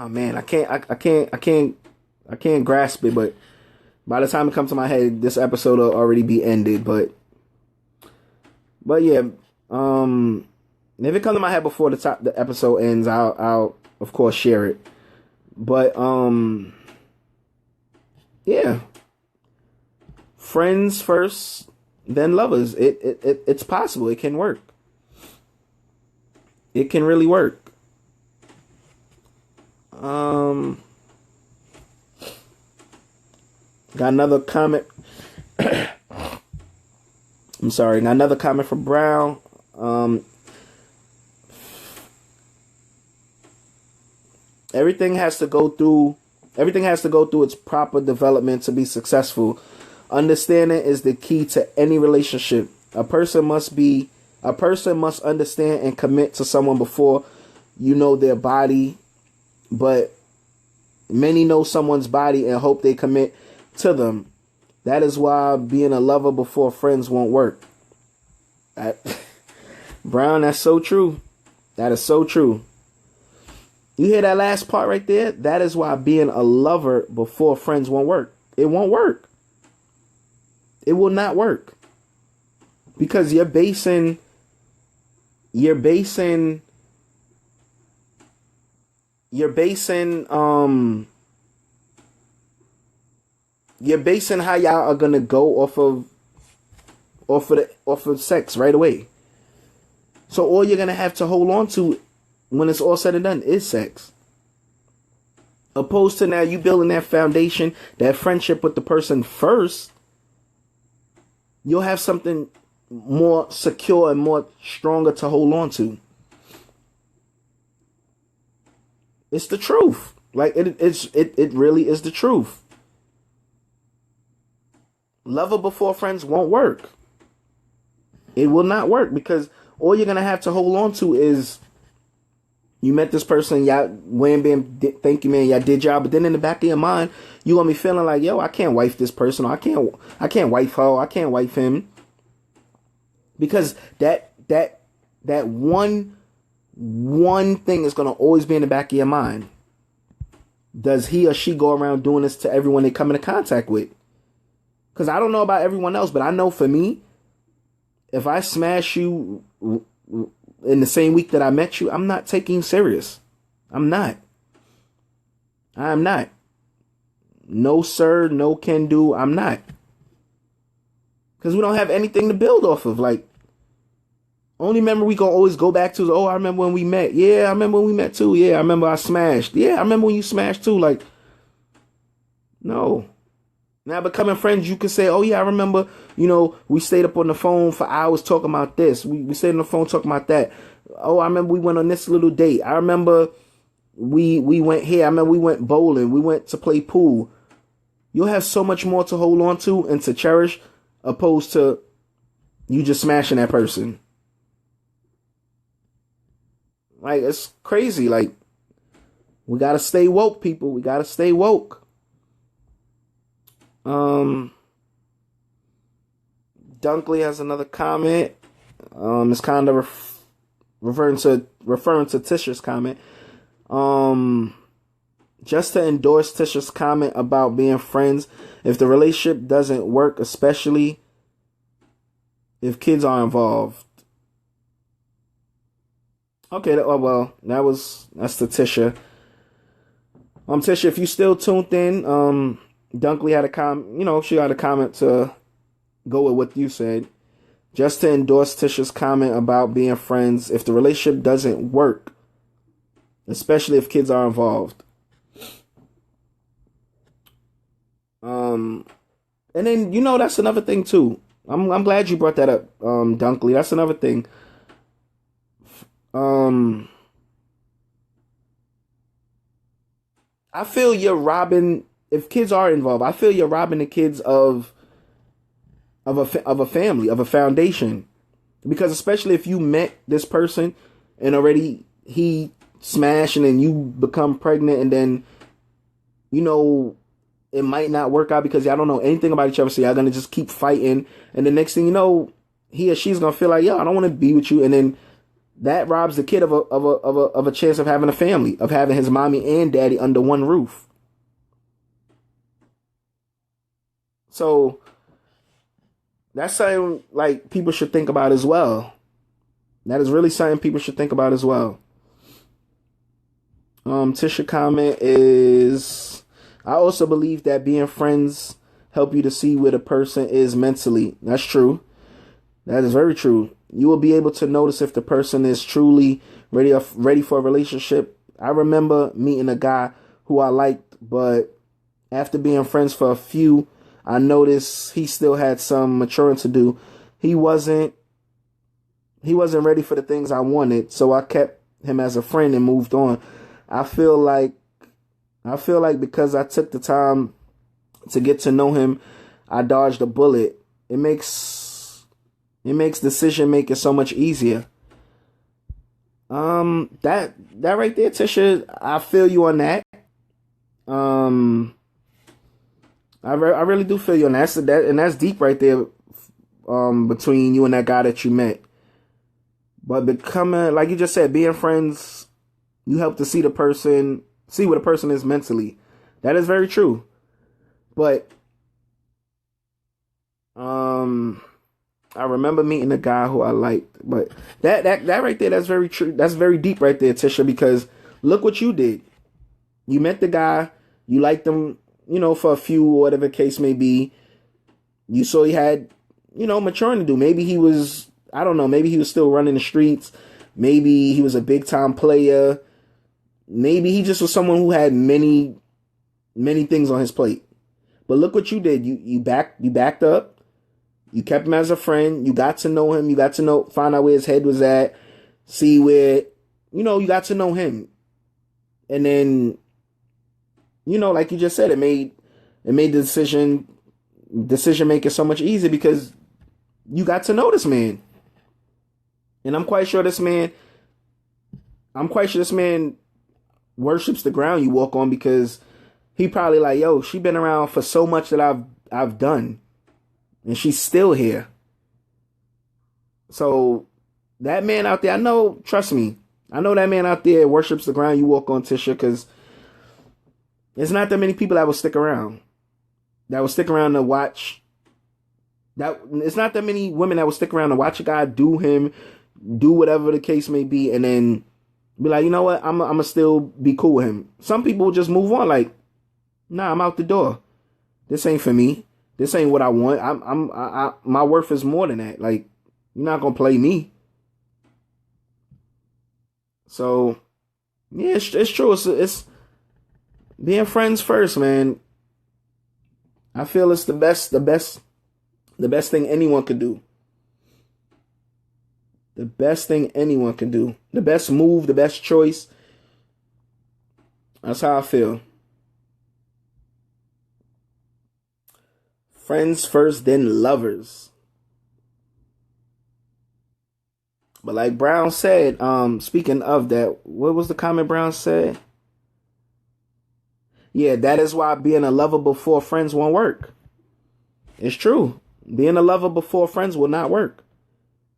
man, I can't grasp it, but by the time it comes to my head, this episode will already be ended. But yeah, if it comes to my head before the episode ends, I'll of course share it. But yeah, friends first, then lovers. It's possible. It can work. It can really work. Got another comment. I'm sorry. Got another comment from Brown. Everything has to go through everything has to go through its proper development to be successful. Understanding is the key to any relationship. A person must understand and commit to someone before you know their body, but many know someone's body and hope they commit to them. That is why being a lover before friends won't work. That, Brown, that's so true. That is so true. You hear that last part right there? That is why being a lover before friends won't work. It won't work. It will not work. Because you're basing you're basing how y'all are gonna go off of sex right away. So all you're gonna have to hold on to when it's all said and done is sex. Opposed to now you building that foundation, that friendship with the person first, you'll have something more secure and more stronger to hold on to. It's the truth. Like it really is the truth. Lover before friends won't work. It will not work because all you're gonna have to hold on to is you met this person, y'all wham bam, thank you man, y'all did y'all, but then in the back of your mind, you gonna be feeling like, yo, I can't wife this person, or I can't wife her, I can't wife him. Because that one thing is gonna always be in the back of your mind. Does he or she go around doing this to everyone they come into contact with? Because I don't know about everyone else, but I know for me, if I smash you in the same week that I met you, I'm not taking you serious. I'm not. No sir, no can do, I'm not. Because we don't have anything to build off of. Like, only memory we gonna always go back to is, oh, I remember when we met. Yeah, I remember when we met too. Yeah, I remember I smashed. Yeah, I remember when you smashed too. Like, no. Now becoming friends, you could say, oh yeah, I remember, we stayed up on the phone for hours talking about this. We stayed on the phone talking about that. Oh, I remember we went on this little date. I remember we went here. I remember we went bowling. We went to play pool. You'll have so much more to hold on to and to cherish opposed to you just smashing that person. Like, it's crazy. Like, we gotta stay woke, people. We gotta stay woke. Dunkley has another comment. It's kind of referring to Tisha's comment. Just to endorse Tisha's comment about being friends, if the relationship doesn't work, especially if kids are involved. Okay, that's the Tisha. Tisha, if you still tuned in, Dunkley had she had a comment to go with what you said. Just to endorse Tisha's comment about being friends, if the relationship doesn't work, especially if kids are involved. And then, that's another thing too. I'm glad you brought that up, Dunkley. That's another thing. I feel you're robbing, if kids are involved, I feel you're robbing the kids of a family, of a foundation. Because especially if you met this person and already he smashed and then you become pregnant and then, it might not work out because y'all don't know anything about each other. So y'all going to just keep fighting. And the next thing you know, he or she's going to feel like, yo, I don't want to be with you. And then that robs the kid of a chance of having a family, of having his mommy and daddy under one roof. So that's something like people should think about as well. That is really something people should think about as well. Tisha comment is, I also believe that being friends help you to see where the person is mentally. That's true. That is very true. You will be able to notice if the person is truly ready for a relationship. I remember meeting a guy who I liked, but after being friends for a few, I noticed he still had some maturing to do. He wasn't ready for the things I wanted, so I kept him as a friend and moved on. I feel like I feel like because I took the time to get to know him, I dodged a bullet. It makes decision making so much easier. That right there, Tisha, I feel you on that. Um, I really do feel you on and that's deep right there. Between you and that guy that you met, but becoming, like you just said, being friends, you help to see what a person is mentally. That is very true. But um, I remember meeting a guy who I liked, but that right there, that's very true. That's very deep right there, Tisha, because look what you did. You met the guy, you liked him, for a few, whatever case may be. You saw he had, maturing to do. Maybe he was, I don't know, maybe he was still running the streets. Maybe he was a big time player. Maybe he just was someone who had many, many things on his plate. But look what you did. You backed up. You kept him as a friend. You got to know him. You got to find out where his head was at. See where, you got to know him. And then, like you just said, it made the decision making so much easier because you got to know this man. And I'm quite sure this man worships the ground you walk on, because he probably like, yo, she been around for so much that I've done, and she's still here. So that man out there, trust me, I know that man out there worships the ground you walk on, Tisha, because there's not that many people that will stick around. That will stick around to watch. It's not that many women that will stick around to watch a guy do whatever the case may be, and then be like, you know what, I'm gonna still be cool with him. Some people will just move on, like, nah, I'm out the door. This ain't for me. This ain't what I want. My worth is more than that. Like, you're not gonna play me. So, yeah, it's true. It's being friends first, man. I feel it's the best thing anyone could do. The best thing anyone can do. The best move, the best choice. That's how I feel. Friends first, then lovers. But like Brown said, speaking of that, what was the comment Brown said? Yeah, that is why being a lover before friends won't work. It's true. Being a lover before friends will not work.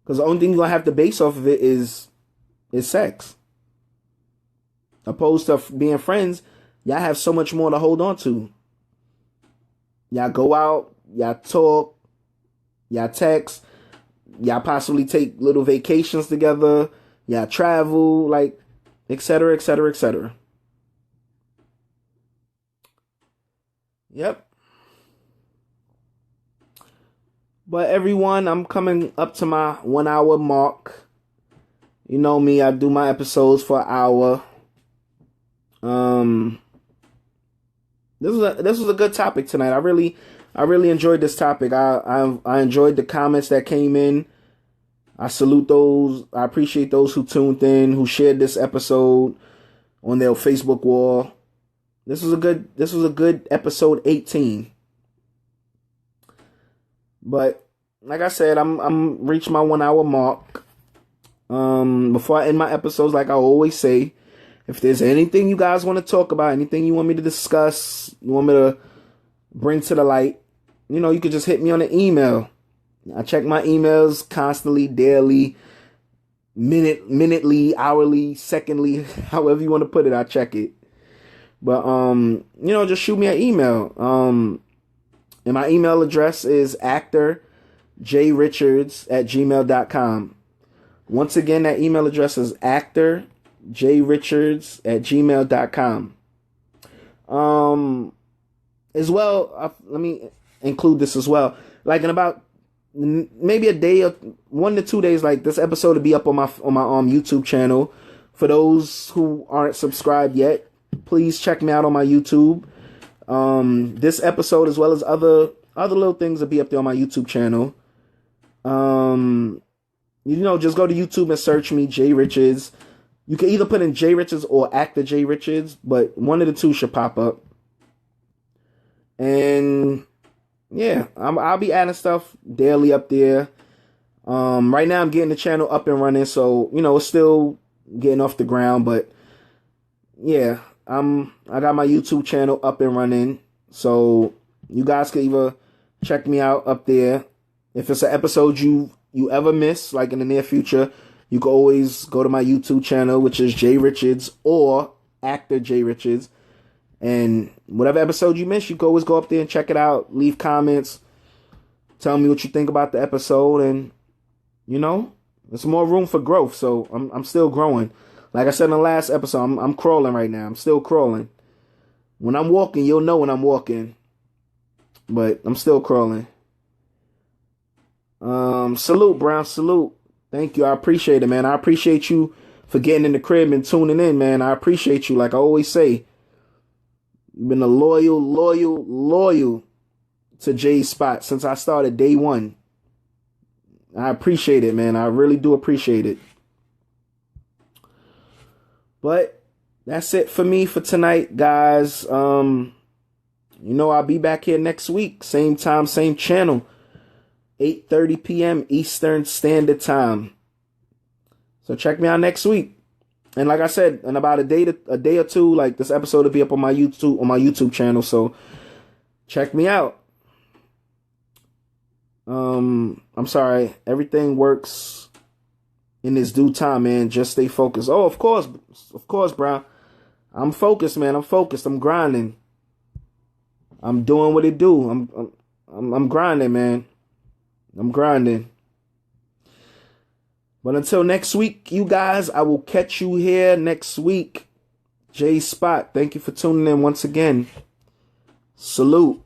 Because the only thing you're going to have to base off of it is sex. Opposed to being friends, y'all have so much more to hold on to. Y'all go out, y'all talk, y'all text, y'all possibly take little vacations together, y'all travel, like, etc., etc., etc. Yep. But everyone, I'm coming up to my 1 hour mark. You know me, I do my episodes for an hour. This was a good topic tonight. I really enjoyed this topic. I enjoyed the comments that came in. I salute those. I appreciate those who tuned in, who shared this episode on their Facebook wall. This was a good episode 18. But like I said, I'm reaching my 1 hour mark. Before I end my episodes, like I always say, if there's anything you guys want to talk about, anything you want me to discuss, you want me to bring to the light, you could just hit me on an email. I check my emails constantly, daily, minutely, hourly, secondly, however you want to put it, I check it. But, just shoot me an email. And my email address is actorjrichards@gmail.com. Once again, that email address is actorjrichards@gmail.com. As well, let me include this as well. Like in about maybe a day or 1 to 2 days, like this episode will be up on my YouTube channel. For those who aren't subscribed yet, please check me out on my YouTube. This episode, as well as other little things, will be up there on my YouTube channel. Just go to YouTube and search me, Jay Richards. You can either put in Jay Richards or actor Jay Richards, but one of the two should pop up. And yeah, I'll be adding stuff daily up there. Right now I'm getting the channel up and running, so it's still getting off the ground, but yeah, I got my YouTube channel up and running, so you guys can either check me out up there. If it's an episode you ever miss, like in the near future, you can always go to my YouTube channel, which is Jay Richards or actor Jay Richards. And whatever episode you miss, you can always go up there and check it out. Leave comments. Tell me what you think about the episode. And, there's more room for growth. So I'm still growing. Like I said in the last episode, I'm crawling right now. I'm still crawling. When I'm walking, you'll know when I'm walking. But I'm still crawling. Salute, Brown. Salute. Thank you. I appreciate it, man. I appreciate you for getting in the crib and tuning in, man. I appreciate you. Like I always say, you've been a loyal to Jay's Spot since I started day one. I appreciate it, man. I really do appreciate it. But that's it for me for tonight, guys. I'll be back here next week. Same time, same channel. 8:30 p.m. Eastern Standard Time. So check me out next week. And like I said, in about a day or two, like this episode will be up on my YouTube channel. So check me out. I'm sorry. Everything works in its due time, man. Just stay focused. Oh, of course, bro. I'm focused, man. I'm focused. I'm grinding. I'm doing what it do. I'm grinding, man. I'm grinding. But until next week, you guys, I will catch you here next week. Jay Spot, thank you for tuning in once again. Salute.